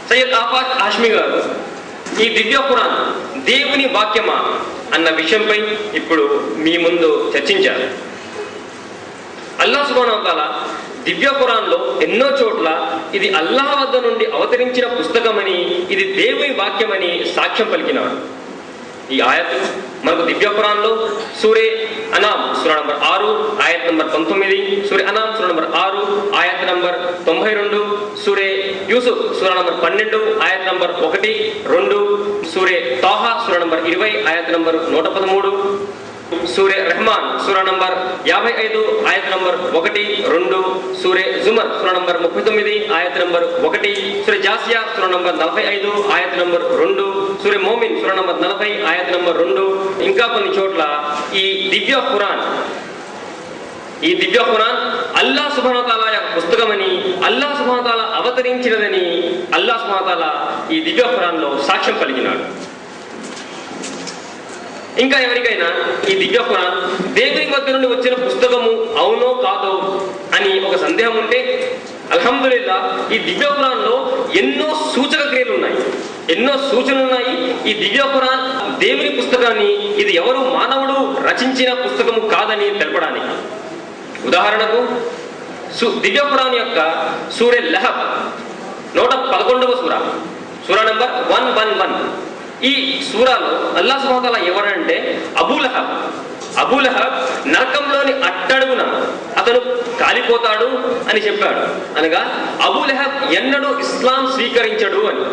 సయ్యద్ ఆఫాక్ హాష్మి గారు ఈ దివ్య ఖురాన్ దేవుని వాక్యమా అన్న విషయంపై ఇప్పుడు మీ ముందు చర్చించారు. అల్లాహ్ సుబ్హానహు వ తఆలా దివ్య ఖురాన్లో ఎన్నో చోట్ల ఇది అల్లాహ్ వద్ద నుండి అవతరించిన పుస్తకమని, ఇది దేవుని వాక్యమని సాక్ష్యం పలికినాడు. ఈ ఆయత్ మనకు దివ్య ఖురాన్లో సూరే అనామ్ సూరా నంబర్ 6 ఆయత్ నంబర్ 19, సూరే అనామ్ సూరా నంబర్ 6 ఆయత్ నంబర్ 92, సూరే యూసుఫ్ సూరా నంబర్ 12 ఆయత్ నంబర్ 1, 2, సూరే తాహా సూరా నంబర్ 20 ఆయత్ నంబర్ 113, సూరే రెహమాన్ సూరా నంబర్ 55 ఆయత్ నంబర్ 1, 2, సూరే జుమర్ సూరా నంబర్ 39 ఆయత్ నంబర్ 1, సూరే జాసియా సూరా నంబర్ 45 ఆయత్ నంబర్ 2, సూరే మోమిన్ సూరా నంబర్ 40 ఆయత్ నంబర్ 2. ఇంకా కొన్ని చోట్ల ఈ దివ్య ఖురాన్ అల్లాహ్ సుబ్హానహు వ తఆలా యొక్క పుస్తకమని, అల్లాహ్ సుబ్హానహు వ తఆలా అవతరించినదని అల్లాహ్ సుబ్హానహు వ తఆలా ఈ దివ్య ఖురాన్లో సాక్ష్యం పలికినాడు. ఇంకా ఎవరికైనా ఈ దివ్య ఖురాన్ దేవుని వద్ద నుండి వచ్చిన పుస్తకము అవునో కాదో అని ఒక సందేహం ఉంటే, అల్హమ్దులిల్లా ఈ దివ్య ఖురాన్లో ఎన్నో సూచక క్రియలు ఉన్నాయి, ఎన్నో సూచనలు ఉన్నాయి. ఈ దివ్య ఖురాన్ దేవుని పుస్తకాన్ని, ఇది ఎవరు మానవుడు రచించిన పుస్తకము కాదని తెలపడానికి. ఉదాహరణకు దివ్య ఖురాన్ యొక్క సూరే లహబ్ 111వ సూరా నంబర్ 111. ఈ సూరాలో అల్లాహ్ సుబ్హానహు వ తఆలా ఎవరంటే అబూ లహబ్ నరకంలోని అట్టడుగున అతను కాలిపోతాడు అని చెప్పాడు. అనగా అబూ లహబ్ ఎన్నడూ ఇస్లాం స్వీకరించడు అని.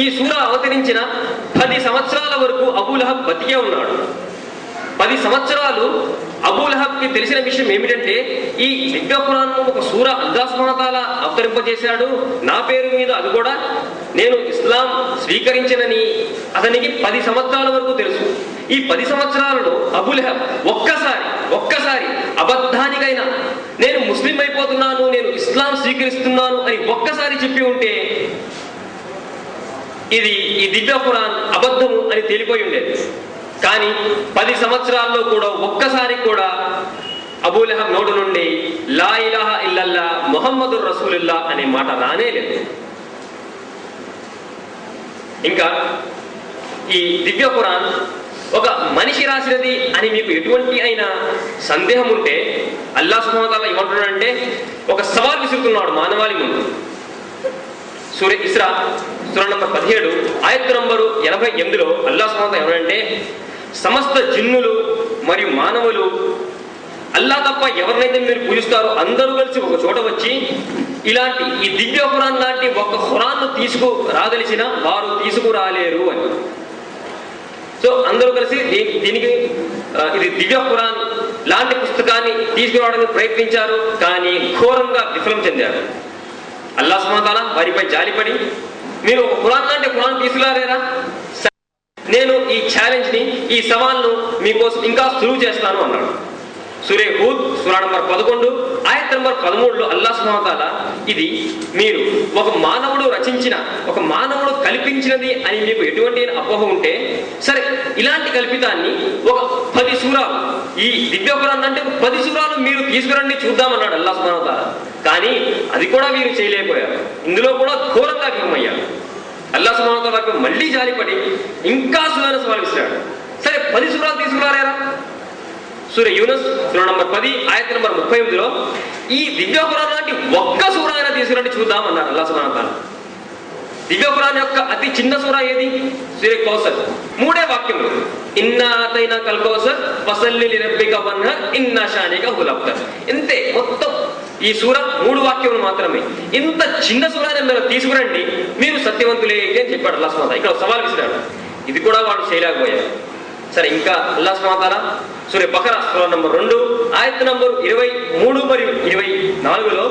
ఈ సూరా అవతరించిన 10 సంవత్సరాల వరకు అబూ లహబ్ బతికే ఉన్నాడు. 10 సంవత్సరాలు అబూ లహబ్కి తెలిసిన విషయం ఏమిటంటే, ఈ దివ్య ఖురాన్ ఒక సూరా అల్లాహ్ సుబ్హానహు వ తఆలా అవతరింపజేశాడు, నా పేరు మీద, అది కూడా నేను ఇస్లాం స్వీకరించనని అతనికి 10 సంవత్సరాల వరకు తెలుసు. ఈ 10 సంవత్సరాలలో అబూ లహబ్ ఒక్కసారి అబద్ధానికైనా నేను ముస్లిం అయిపోతున్నాను, నేను ఇస్లాం స్వీకరిస్తున్నాను అని ఒక్కసారి చెప్పి ఉంటే ఇది ఈ దివ్య ఖురాన్ అబద్ధము అని తేలిపోయి ఉండేది. కానీ 10 సంవత్సరాల్లో కూడా ఒక్కసారి కూడా అబూ లహబ్ నోటు నుండి లా ఇలాహా ఇల్లల్లా ముహమ్మదుర్ రసూలుల్లాహ్ అనే మాట రానే లేదు. ఇంకా ఈ దివ్య ఖురాన్ ఒక మనిషి రాసినది అని మీకు ఎటువంటి అయినా సందేహం ఉంటే, అల్లాహ్ సుబ్హానహు వ తఆలా ఏమంటున్నాడంటే ఒక సవాల్ విసురుతున్నాడు మానవాళి ముందు. సూరే ఇస్రా సూరా నంబర్ 17 ఆయత్ నంబరు 88లో అల్లాహ్ సుబ్హానహు వ తఆలా ఏమంటే, సమస్త జిన్నులు మరియు మానవులు అల్లాహ్ తప్ప ఎవరినైతే మీరు పూజిస్తారో అందరూ కలిసి ఒక చోట వచ్చి ఇలాంటి ఈ దివ్య ఖురాన్ లాంటి ఒక ఖురాన్ను తీసుకురాదలిచిన వారు తీసుకురాలేరు అని. సో అందరూ కలిసి దీనికి ఇది దివ్య ఖురాన్ లాంటి పుస్తకాన్ని తీసుకురావడానికి ప్రయత్నించారు, కానీ ఘోరంగా విఫలం చెందారు. అల్లాహ్ సుబ్హానహు వ తఆలా వారిపై జాలిపడి, మీరు ఒక ఖురాన్ లాంటి ఖురాన్ తీసుకురాలేరా, నేను ఈ ఛాలెంజ్ ని, ఈ సవాల్ను మీకోసం ఇంకా సులువు చేస్తాను అన్నాడు. సూరే హూద్ సూరా నంబర్ 11 ఆయత్ నంబర్ 13లో అల్లాహ్ సుబ్హానహు వ తఆలా ఇది మీరు ఒక మానవుడు రచించిన, ఒక మానవుడు కల్పించినది అని మీకు ఎటువంటి అపోహ ఉంటే, సరే ఇలాంటి కల్పితాన్ని ఒక 10 సూరాలు, ఈ దివ్య ఖురాన్ అంటే 10 సూరాలు మీరు తీసుకురండి చూద్దామన్నాడు అల్లాహ్ సుబ్హానహు వ తఆలా. కానీ అది కూడా వీరు చేయలేకపోయారు. ఇందులో కూడా ఘోరంగా విఫలమయ్యారు. అల్లాహ్ సుబ్హానహు వ తఆలా మళ్ళీ జాలిపడి ఇంకా సులువైన సవాల్ విసిరాడు. సరే 10 సూరాలు తీసుకురాలేరా? సూరే యూనస్ సూరా నంబర్ 10 ఆయత్ నంబర్ 38లో ఈ దివ్య ఖురాన్ లాంటి ఒక్క సూరా అయినా తీసుకురండి చూద్దామన్నారు అల్లాహ్ సుబ్హానహు వ తఆలా. దివ్య ఖురాన్ యొక్క అతి చిన్న సూరా ఏది? సూరే కౌసర్. 3 వాక్యములు, ఇన్నా అతైనా కల్ కౌసర్ ఫసల్లి లిరబ్బిక వన్హర్ ఇన్నా షానిక హుల్ అబ్తర్. ఇంతే, మొత్తం ఈ సూరా 3 వాక్యములు మాత్రమే. ఇంత చిన్న సూరాని మీరు తీసుకురండి, మీరు సత్యవంతులే అని చెప్పాడు అల్లాహ్ సుబ్హానహు వ తఆలా. ఇక్కడ సవాల్ విసిరాడు. ఇది కూడా వాడు చేయలేకపోయారు. సరే ఇంకా అల్లాహ్ సుబ్హానహు వ తఆలా సూరే బకరా సూరా నంబర్ 2 ఆయత్ నంబర్ 23 మరియు 24లో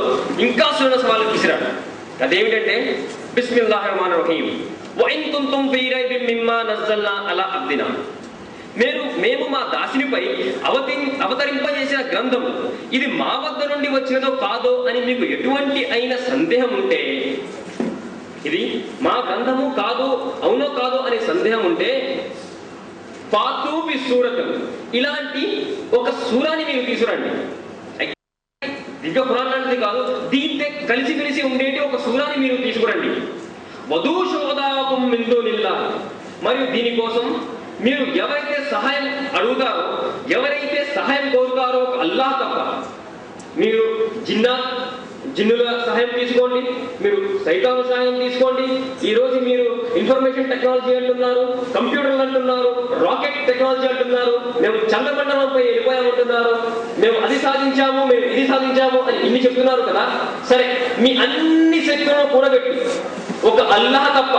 ఇంకా సులువైన సవాల్ విసిరాడు. అదేమిటంటే, బిస్మిల్లాహిర్ రహమానిర్ రహీం వ ఇన్ కుంతుం ఫీ రైబిన్ మిమ్మా నజ్జల్నా అలా అబ్దినా. మేము మా దాసునిపై అవతరింపజేసిన గ్రంథము ఇది మా వద్ద నుండి వచ్చినదో కాదో అని మీకు ఎటువంటి అయిన సందేహం ఉంటే, ఇది మా గ్రంథము కాదు, అవునో కాదో అనే సందేహం ఉంటే, ఫాతూ బి సూరతున్, ఇలాంటి ఒక సూరాని మీరు తీసుకురండి. దివ్య ఖురాన్ లాంటిది కాదు, దీంతో కలిసి ఉండేటి ఒక సూరాని మీరు తీసుకురండి. వధూషోదాకుం మిన్ దూనిల్లాహ్, మరియు దీనికోసం మీరు ఎవరైతే సహాయం అడుగుతారో, ఎవరైతే సహాయం కోరుతారో ఒక అల్లాహ్ తప్ప, మీరు జిన్నుల సహాయం తీసుకోండి, మీరు సైతాను సహాయం తీసుకోండి. ఈ రోజు మీరు ఇన్ఫర్మేషన్ టెక్నాలజీ అంటున్నారు, కంప్యూటర్లు అంటున్నారు, రాకెట్ టెక్నాలజీ అంటున్నారు, మేము చంద్రమండలంపై వెళ్ళిపోయామంటున్నారు, మేము అది సాధించాము, మేము ఇది సాధించాము అని ఇన్ని చెప్తున్నారు కదా. సరే, మీ అన్ని శక్తులను కూడబెట్టి ఒక అల్లాహ్ తప్ప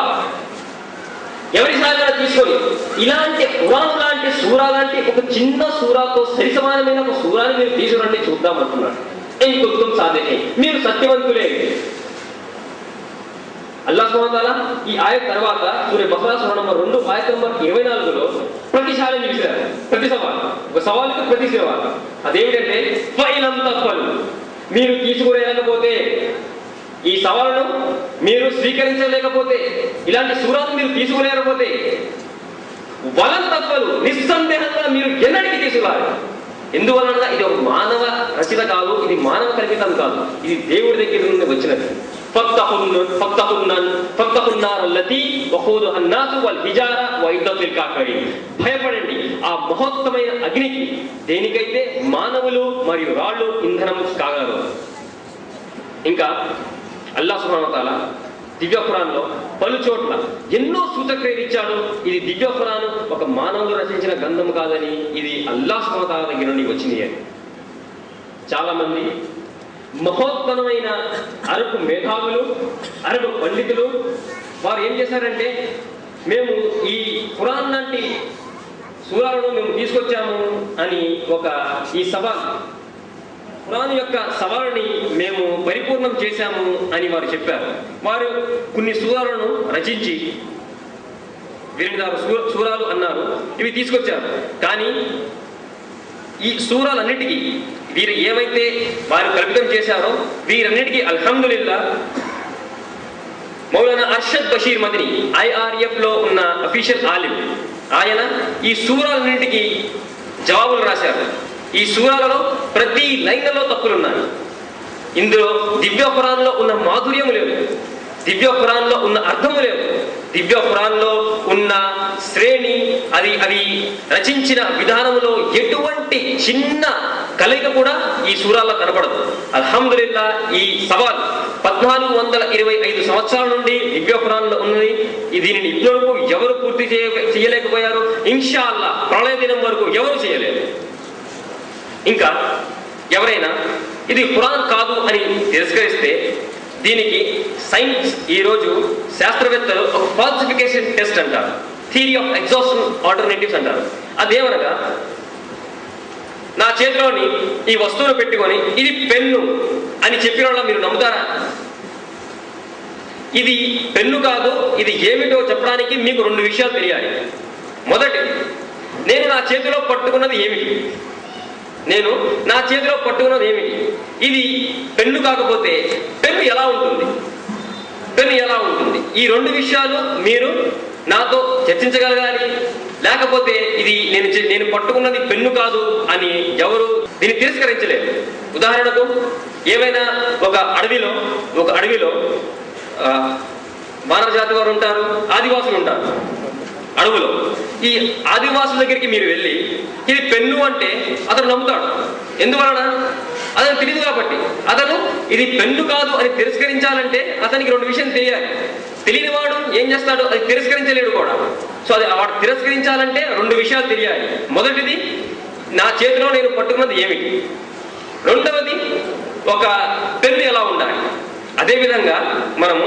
ఎవరి సహాయం తీసుకొని ఇలాంటి ఖురాన్ లాంటి సూరా లాంటి ఒక చిన్న సూరాతో సరిసమానమైన ఒక సూరాన్ని మీరు తీసుకురండి చూద్దామంటున్నాడు. ఇంకొంచెం సాధ్యమే, మీరు సత్యవంతులే. అల్లాహ్ సుబ్హానహు వ తఆలా ఈ ఆయత్ తర్వాత సూరా బకరా సూరా నంబర్ 2 ఆయత్ నంబర్ 24లో ప్రతి ఛాలెంజ్ ఇచ్చారు. ప్రతి సవాల్, ఒక సవాలుకి ప్రతి సవాల్. అదేమిటంటే ఫైలం తఫలు, మీరు తీసుకురాలేకపోతే, ఈ సవాలును మీరు స్వీకరించలేకపోతే, ఇలాంటి సూరాను మీరు తీసుకులేకపోతే, వలం తప్పలు, నిస్సందేహంగా మీరు ఎన్నటికీ తీసుకురాలి. ఎందువలన ఇది ఒక మానవ రచన కాదు, ఇది మానవ కల్పితం కాదు, ఇది దేవుడి దగ్గర నుండి వచ్చినది. భయపడండి ఆ మహోత్తమైన అగ్నికి, దేనికైతే మానవులు మరియు రాళ్ళు ఇంధనం కాగలరు. ఇంకా అల్లాహ్ సుబ్హానహు వ తఆలా దివ్య ఖురాన్లో పలు చోట్ల ఎన్నో సూచక్రియలు ఇచ్చాడు. ఇది దివ్య ఖురాన్ ఒక మానవులు రచించిన గ్రంథం కాదని, ఇది అల్లాహ్ సుబ్హానహు వ తఆలా దగ్గర నుండి వచ్చింది అని. చాలా మంది మహోత్తమైన అరబ్ మేధావులు, అరబ్ పండితులు వారు ఏం చేశారంటే, మేము ఈ ఖురాన్ లాంటి సూరాలను మేము తీసుకొచ్చాము అని ఈ సవాల్, ఖురాన్ యొక్క సవాలుని మేము పరిపూర్ణం చేశాము అని వారు చెప్పారు. వారు కొన్ని సూరాలను రచించి 86 సూరాలు అన్నారు, ఇవి తీసుకొచ్చారు. కానీ ఈ సూరాలన్నిటికీ వీరు ఏమైతే వారు కల్పితం చేశారో వీరన్నిటికీ అల్హమ్దులిల్లా మౌలానా అర్షద్ బషీర్ మదనీ IRF లో ఉన్న అఫీషియల్ ఆలిం, ఆయన ఈ సూరాలన్నింటికి జవాబులు రాశారు. ఈ సూరాలలో ప్రతి లైన్లలో తప్పులున్నాయి. ఇందులో దివ్య ఖురాన్లో ఉన్న మాధుర్యము లేదు, దివ్య ఖురాన్లో ఉన్న అర్థము లేదు, దివ్య ఖురాన్లో ఉన్న శ్రేణి, అది రచించిన విధానంలో ఎటువంటి చిన్న కలయిక కూడా ఈ సూరాల్లో కనపడదు. అల్హమ్దులిల్లా ఈ సవాల్ 1425 సంవత్సరాల నుండి దివ్య ఖురాన్లో ఉన్నది. దీనిని ఇప్పటివరకు ఎవరు పూర్తి చేయలేకపోయారు. ఇన్షా అల్లా ప్రళయ దినం వరకు ఎవరు చేయలేరు. ఇంకా ఎవరైనా ఇది ఖురాన్ కాదు అని తిరస్కరిస్తే దీనికి సైన్స్, ఈరోజు శాస్త్రవేత్తలు ఒక ఫాల్సిఫికేషన్ టెస్ట్ అంటారు, థియరీ ఆఫ్ ఎగ్జాస్షన్ ఆల్టర్నేటివ్స్ అంటారు. అదేమనగా, నా చేతిలోని ఈ వస్తువును పెట్టుకొని ఇది పెన్ను అని చెప్పిన వాళ్ళ మీరు నమ్ముతారా? ఇది పెన్ను కాదు, ఇది ఏమిటో చెప్పడానికి మీకు 2 విషయాలు తెలియాలి. మొదటి, నేను నా చేతిలో పట్టుకున్నది ఏమిటి? ఇది పెన్ను కాకపోతే పెన్ను ఎలా ఉంటుంది? ఈ 2 విషయాలు మీరు నాతో చర్చించగలగాలి. లేకపోతే ఇది నేను పట్టుకున్నది పెన్ను కాదు అని ఎవరు దీన్ని తిరస్కరించలేదు. ఉదాహరణకు, ఏమైనా ఒక అడవిలో మానవ జాతి వారు ఉంటారు, ఆదివాసులు ఉంటారు. అడవులో ఈ ఆదివాసుల దగ్గరికి మీరు వెళ్ళి ఇది పెన్ను అంటే అతను నమ్ముతాడు. ఎందువలన? అతను తెలియదు కాబట్టి. అతను ఇది పెన్ను కాదు అని తిరస్కరించాలంటే అతనికి 2 విషయాలు తెలియాలి. తెలియని వాడు ఏం చేస్తాడు? అది తిరస్కరించలేడు కూడా. సో అది వాడు తిరస్కరించాలంటే 2 విషయాలు తెలియాలి. మొదటిది, నా చేతిలో నేను పట్టుకున్నది ఏమిటి? రెండవది, ఒక పెన్ను ఎలా ఉండాలి? అదేవిధంగా మనము